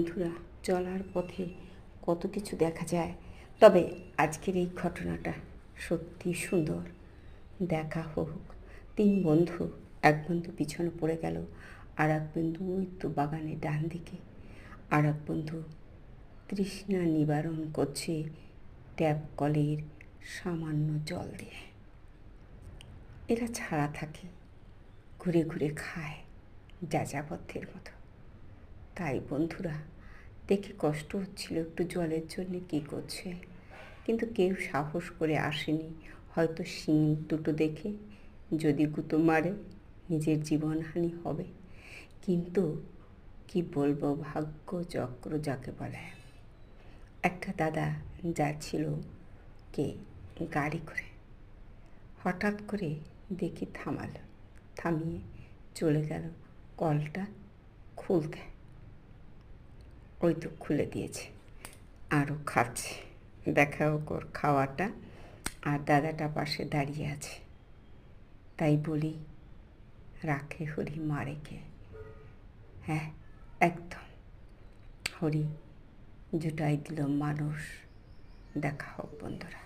বন্ধুরা, চলার পথে কত কিছু দেখা যায়, তবে আজকের এই ঘটনাটা সত্যি সুন্দর। দেখা হোক। 3 বন্ধু, এক বন্ধু পিছনে পড়ে গেল, আর এক বন্ধু ওই তো বাগানের ডান দিকে, আর এক বন্ধু তৃষ্ণা নিবারণ করছে ট্যাপ কলের সামান্য জল দিয়ে। এরা ছাড়া থাকে, ঘুরে ঘুরে খায় যাযাবরদের মতো। তাই বন্ধুরা, দেখে কষ্ট হচ্ছিল একটু জলের জন্য কী করছে, কিন্তু কেউ সাহস করে আসেনি। হয়তো শিং দুটো দেখে যদি গুঁতো মারে নিজের জীবনহানি হবে। কিন্তু কি বলবো, ভাগ্য চক্র যাকে বলে। একটা দাদা যাচ্ছিল গাড়ি করে, হঠাৎ করে দেখি থামিয়ে চলে গেল কলটা খুলতে। ওই তো খুলে দিয়েছে, আরও খাচ্ছে। দেখা হোক ওর খাওয়াটা। আর দাদাটা পাশে দাঁড়িয়ে আছে। তাই বলি, রাখে হরি মারে কে। হ্যাঁ, একদম হরি জুটাই দিল মানুষ। দেখা হোক বন্ধুরা।